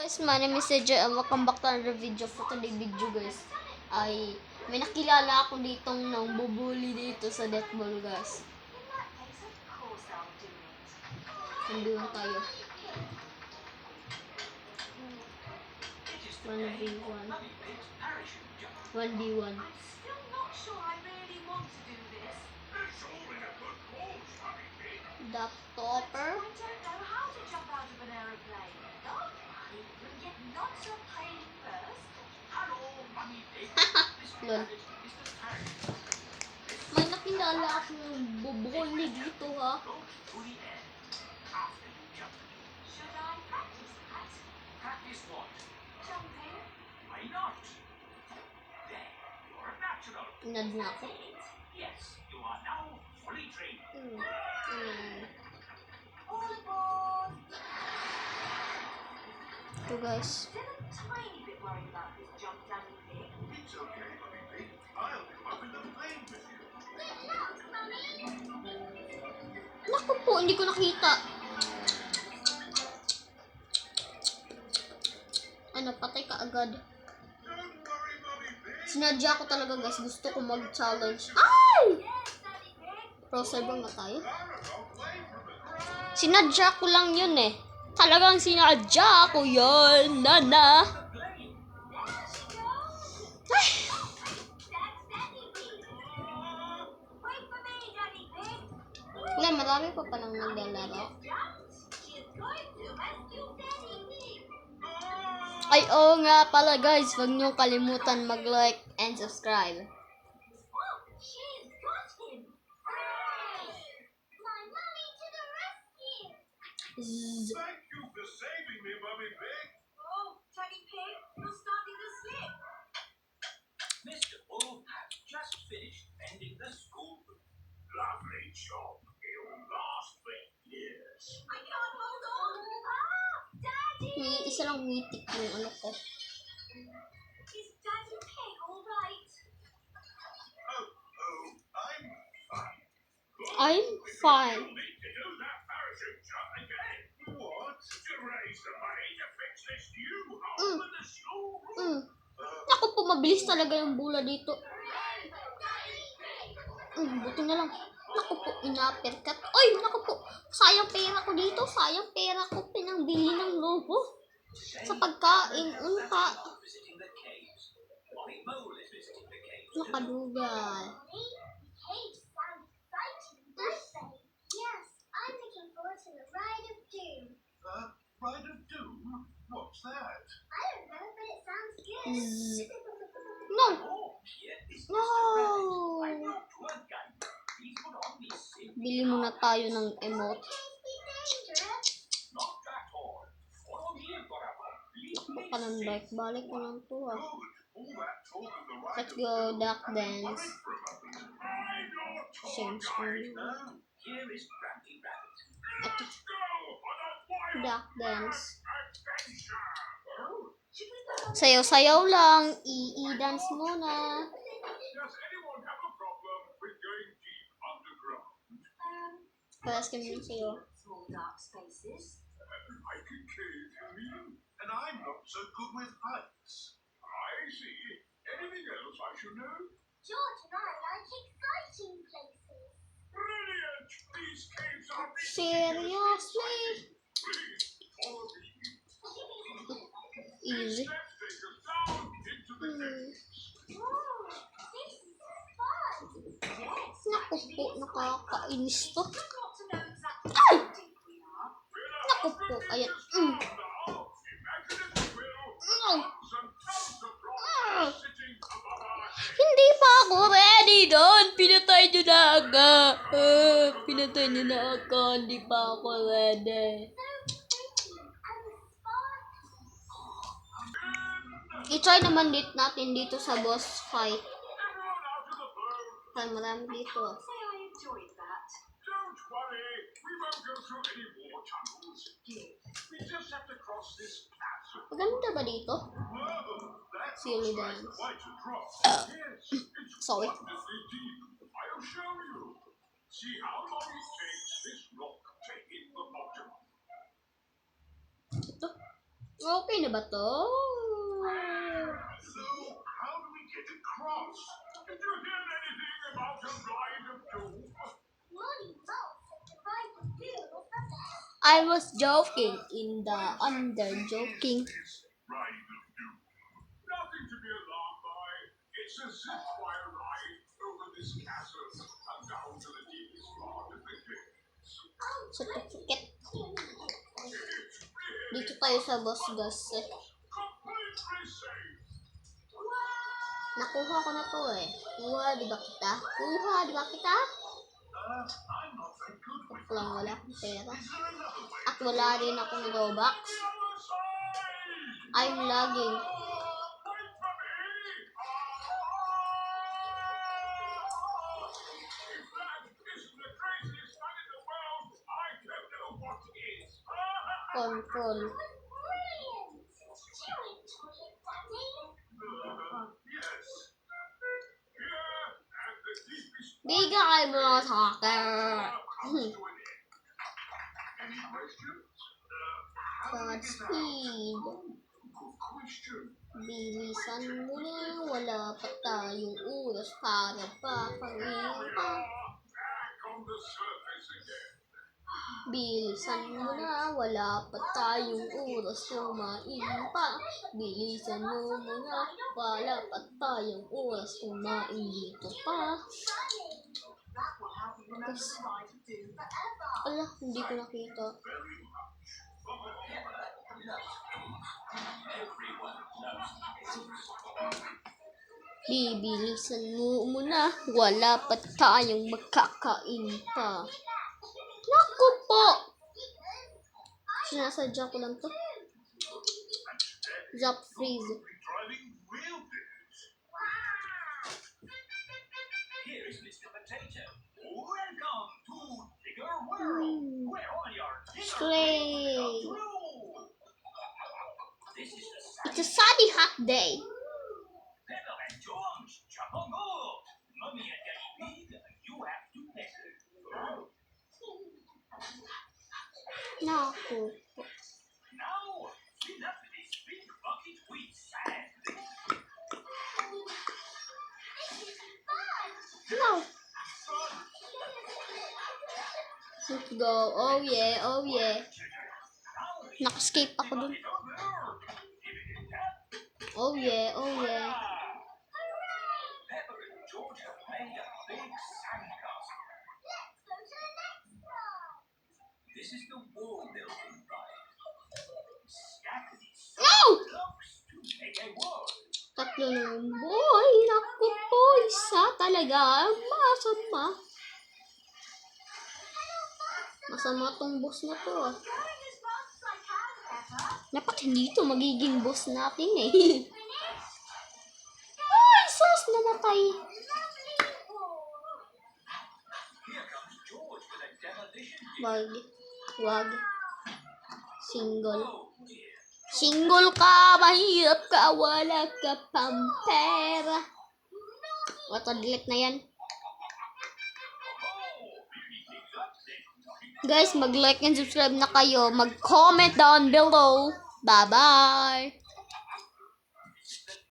Guys, my name is CJ and welcome back to another video. For today's video guys, ay may nakilala ako ditong nang bubuli dito sa netball guys. Nandiyan tayo. 1v1 1v1 the topper. Lol. May nakilala akong bubuli dito ha. Tinad na ako. Ito guys. Naku po, hindi ko nakita. Ano, patay ka agad. Sinadya ko talaga guys, gusto ko mag-challenge. Ay! Pro server na tayo. Sinadya ko lang yun eh. Talagang sinadya ko yun, nana. Ay! Wala, marami pa palang naglalaro. Ay, oo nga pala guys, huwag niyong kalimutan mag-like and subscribe. Zzz. Thank you for saving me, Mummy Pig. Oh, Daddy Pig, you're starting to slip. Mr. Bull has just finished mending the school roof. Lovely job. It'll last for years. I can't hold on. Ah, Daddy! May isa lang mitik yung ano ko. Is Daddy Pig all right? Oh, I'm fine. I'm fine. You'll need to do that parachute jump again. What? To raise the money to fix this new hole in the school roof. Naku po, mabilis talaga yung bula dito. Buti na lang. Naku po, ina-uppercut. Ay, naku po. Sayang pera ko dito. Sayang pera ko. Pinangbili ng lobo. Sa pagkain. Unka. Nakadugal. Hey, sounds exciting, don't they? Yes, I'm looking forward to the Ride of Doom. Ride of Doom? What's that? I don't know, but it sounds good. Zzz. No. Oh, here is No. I know tour guide. He's put on these simple Bili muna tayo ng emote. Be dangerous. not at all. Follow me, Baraba. Baka ng bike. Balik ko lang to ah. Good. All that talk of the ride Let's go duck dance. I'm your tour Same guide. story. No, here is Brandy Rabbit. Ito. Let's go on a wild Duck dance. adventure. Oh, should we go on? Sayaw-sayaw lang. I-dance muna. Does anyone have a problem with going deep underground? Paras kami ng sayo. Small dark spaces. Like a cave, you mean? And I'm not so good with heights. I see. Anything else I should know? George and I like exciting places. Brilliant! These caves are Seriously? Please follow me. Easy. Let's take us down into the caves. Oh, this is fun. Yes. Naku po, nakakainis to. We've got to know exactly Ay! how deep we are. Naku po, ayan. Now, imagine if you will, tons and tons of rocks sitting above our heads. Hindi pa ako ready doon. Pinatay nyo na aga. Pinatay nyo na aga. Hindi pa ako ready. I-try naman natin dito sa boss fight. Everyone out of the boat. Ay, marami dito. Say I enjoyed that. Don't worry, we won't go through any more tunnels. We just have to cross this plaza. Maganda ba dito? Whoa, that Silly looks like dance. quite a drop. Yes, it's Sorry. wonderfully deep. I'll show you. See how long it takes this rock to hit the bottom. Ito. Okay na ba to? So, how do we get across? Did you hear anything about the Ride of Doom? Molly Mouse said the ride of doom was the best. I was joking in the under joking. This Ride of Doom. Nothing to be alarmed by. It's a zip wire ride over this castle and down to the deepest part of the caves. Certificate. It's really Dito tayo sa boss gas. completely safe. Nakuha ko na to eh. Kuha, di ba kita? Kuha, di ba kita? I'm not very good with Lang wala akong pera. Is there another way? At wala rin akong Robux. Other side! I'm lagging. Wait for me! If that isn't the craziest man in the world, I don't know what is. Control. Brilliant! Do you enjoy it, Daddy? Yes. Here at the deepest Bigay mo sa akin. comes to an end. Any questions? Godspeed. Good question. Bilisan mo na. Wala pa tayong oras para papangin pa. Back on the surface again. Bilisan mo na. Wala pa tayong oras kumain pa. Bilisan mo muna. Wala pa tayong oras kumain dito pa. That will help you remember the ride of doom forever. Ala, hindi ko nakita. Very much. Bibilisan mo muna. Wala pa tayong makakain pa. Naku po! Sinasadya ko lang to. Zap freeze. Driving wheelbarrows. Here is Mr. Potato. Welcome to Digger World, where all your digger Slay. come true. This is the It's a sunny hot day. Pepper and George, chop on go. Mommy and Daddy Pig, you have to listen. Naku. Now, fill up this big bucket with sand. No. Let's go. Oh yeah, oh yeah. Naka-escape ako dun. Oh yeah, oh yeah. Pepper and George have made a big sandcastle. Let's go to the next one. This is the wall building ride. Stack these No! blocks to make a wall. Tatlo na yung boy. Naku po, isa talaga. Masama. Masama tong boss na to ah. Going as fast as I can, Pepper. Dapat hindi to magiging boss natin eh. Ay, sus, namatay. Lovely wall. Here comes George with a demolition kit. Wag. Wag. Single. Oh dear. Single ka, mahirap ka, wala ka pang pera. Auto-delete na yan. Guys, mag-like and subscribe na kayo. Mag-comment down below. Bye-bye!